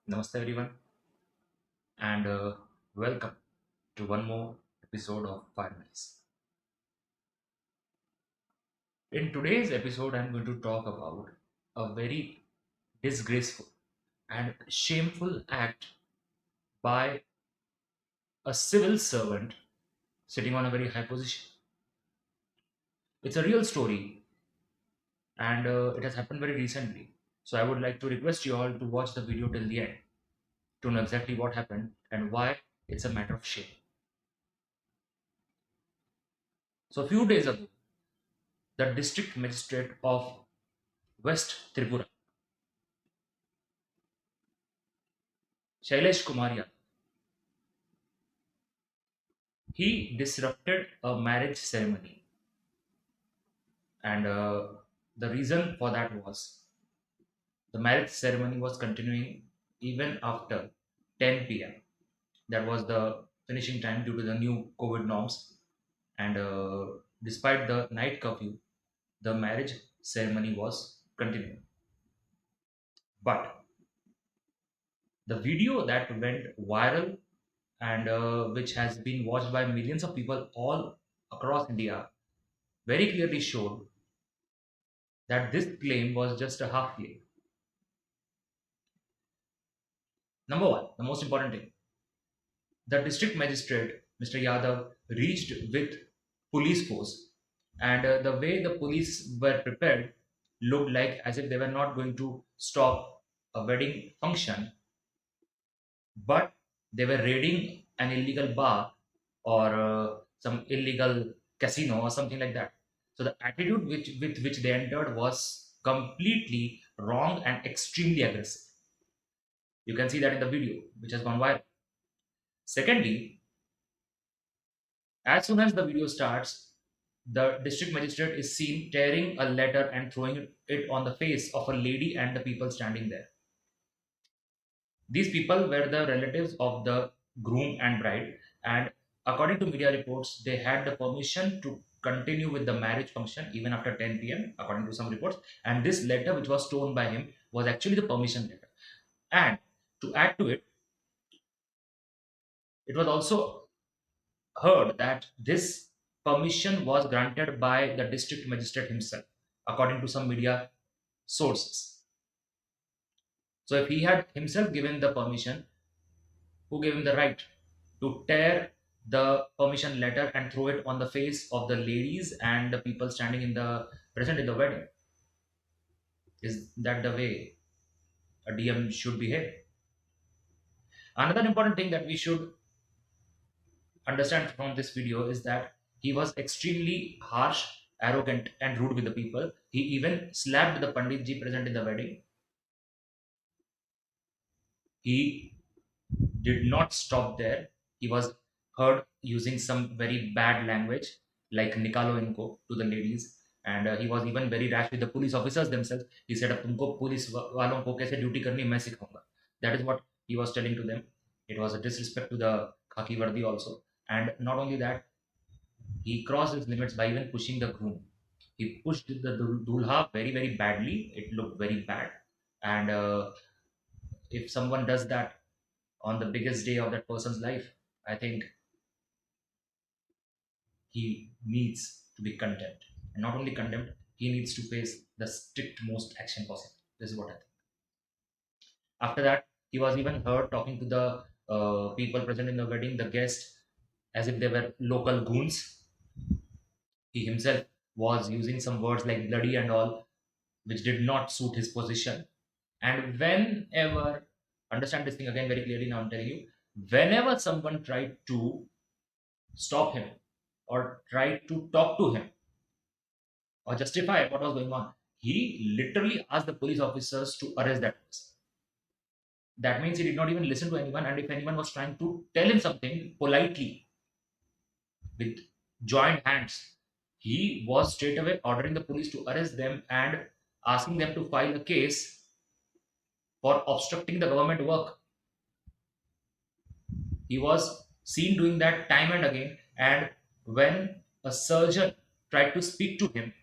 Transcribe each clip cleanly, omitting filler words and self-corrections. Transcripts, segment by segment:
Namaste everyone and welcome to one more episode of 5 Minutes. In today's episode, I'm going to talk about a very disgraceful and shameful act by a civil servant sitting on a very high position. It's a real story and it has happened very recently. So I would like to request you all to watch the video till the end to know exactly what happened and why it's a matter of shame. So a few days ago, the district magistrate of West Tripura, Shailesh Kumar, he disrupted a marriage ceremony, and the reason for that was the marriage ceremony was continuing even after 10 p.m. That was the finishing time due to the new COVID norms, and despite the night curfew, the marriage ceremony was continuing. But the video that went viral and which has been watched by millions of people all across India very clearly showed that this claim was just a half claim. Number one, the most important thing, the district magistrate, Mr. Yadav, reached with police force, and the way the police were prepared looked like as if they were not going to stop a wedding function, but they were raiding an illegal bar or some illegal casino or something like that. So the attitude with which they entered was completely wrong and extremely aggressive. You can see that in the video, which has gone viral. Secondly, as soon as the video starts, the district magistrate is seen tearing a letter and throwing it on the face of a lady and the people standing there. These people were the relatives of the groom and bride, and according to media reports, they had the permission to continue with the marriage function even after 10 p.m., according to some reports. And this letter, which was torn by him, was actually the permission letter. And to add to it, it was also heard that this permission was granted by the district magistrate himself, according to some media sources. So, if he had himself given the permission, who gave him the right to tear the permission letter and throw it on the face of the ladies and the people standing in the present in the wedding? Is that the way a DM should behave? Another important thing that we should understand from this video is that he was extremely harsh, arrogant, and rude with the people. He even slapped the Panditji present in the wedding. He did not stop there. He was heard using some very bad language like Nikalo Inko to the ladies. And he was even very rash with the police officers themselves. He said, "अब तुमको police वालों को कैसे duty करनी है, मैं सिखाऊंगा." That is what he was telling to them. It was a disrespect to the khaki vardi also. And not only that, he crossed his limits by even pushing the groom. He pushed the dulha very, very badly. It looked very bad. And if someone does that on the biggest day of that person's life, I think he needs to be condemned. And not only condemned, he needs to face the strict most action possible. This is what I think. After that, he was even heard talking to the people present in the wedding, the guests, as if they were local goons. He himself was using some words like bloody and all, which did not suit his position. And whenever, understand this thing again very clearly now, I'm telling you, whenever someone tried to stop him or tried to talk to him or justify what was going on, he literally asked the police officers to arrest that person. That means he did not even listen to anyone, and if anyone was trying to tell him something politely with joined hands, he was straight away ordering the police to arrest them and asking them to file a case for obstructing the government work. He was seen doing that time and again. And when a surgeon tried to speak to him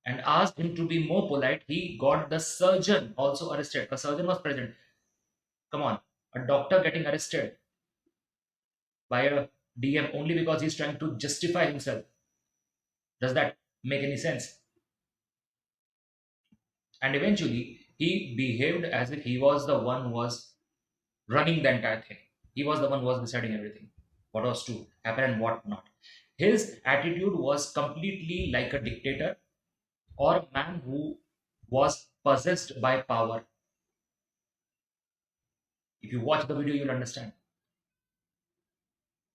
and asked him to be more polite, he got the surgeon also arrested. A surgeon was present. Come on, a doctor getting arrested by a DM only because he's trying to justify himself. Does that make any sense? And eventually, he behaved as if he was the one who was running the entire thing. He was the one who was deciding everything, what was to happen and what not. His attitude was completely like a dictator or a man who was possessed by power. If you watch the video, you'll understand.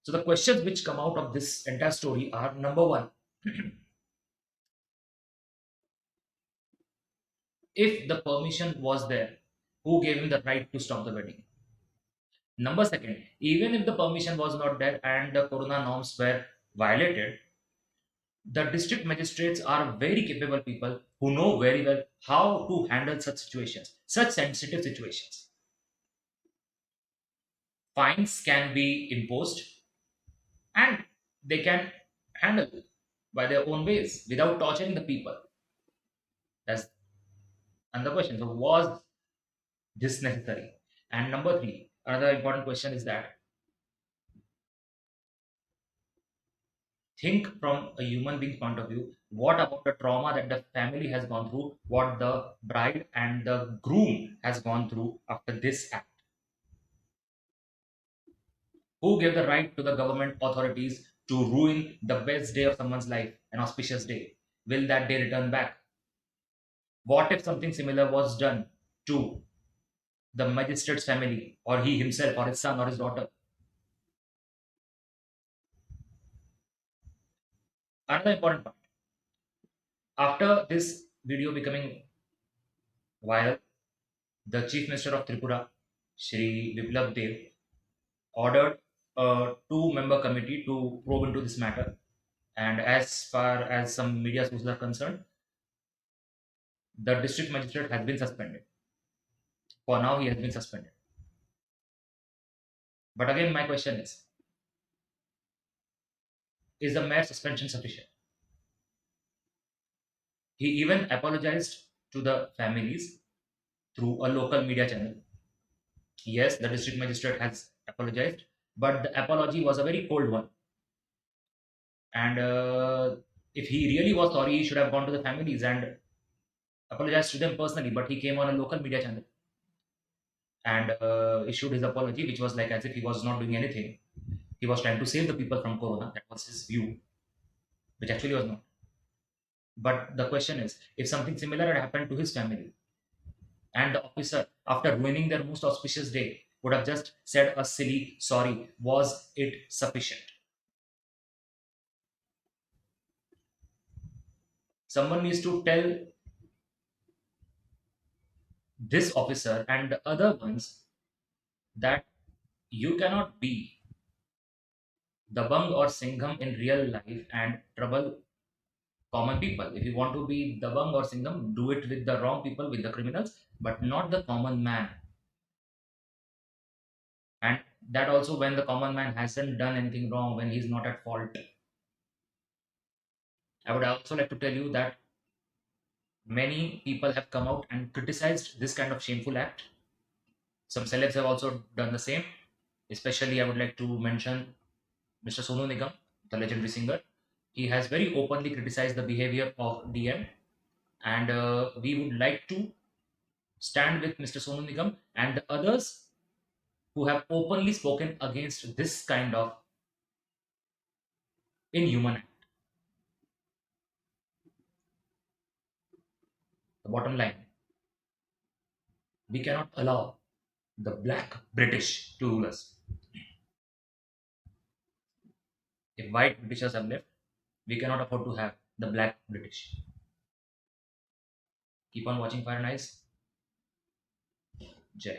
So the questions which come out of this entire story are: number one, if the permission was there, who gave him the right to stop the wedding? Number second, even if the permission was not there and the corona norms were violated, the district magistrates are very capable people who know very well how to handle such situations, such sensitive situations. Fines can be imposed and they can handle by their own ways without torturing the people. That's another question. So, was this necessary? And number three, another important question is that think from a human being point of view, what about the trauma that the family has gone through, what the bride and the groom has gone through after this act? Who gave the right to the government authorities to ruin the best day of someone's life, an auspicious day? Will that day return back? What if something similar was done to the magistrate's family, or he himself, or his son, or his daughter? Another important part: after this video becoming viral, the Chief Minister of Tripura, Shri Biplab Dev, ordered a two-member committee to probe into this matter. And as far as some media sources are concerned, the district magistrate has been suspended. For now, he has been suspended. But again, my question is the mayor's suspension sufficient? He even apologized to the families through a local media channel. Yes, the district magistrate has apologized, but the apology was a very cold one. And if he really was sorry, he should have gone to the families and apologized to them personally. But he came on a local media channel and issued his apology, which was like as if he was not doing anything. He was trying to save the people from corona. That was his view, which actually was not. But the question is, if something similar had happened to his family, and the officer, after ruining their most auspicious day, would have just said a silly sorry, was it sufficient? Someone needs to tell this officer and the other ones that you cannot be Dabang or Singham in real life and trouble common people. If you want to be Dabang or Singham, do it with the wrong people, with the criminals, but not the common man. And that also when the common man hasn't done anything wrong, when he's not at fault. I would also like to tell you that many people have come out and criticized this kind of shameful act. Some celebs have also done the same. Especially, I would like to mention Mr. Sonu Nigam, the legendary singer. He has very openly criticized the behavior of DM, and we would like to stand with Mr. Sonu Nigam and the others who have openly spoken against this kind of inhuman act. The bottom line: we cannot allow the black British to rule us. If white Britishers have left, we cannot afford to have the black British. Keep on watching Fire and Ice. Jai.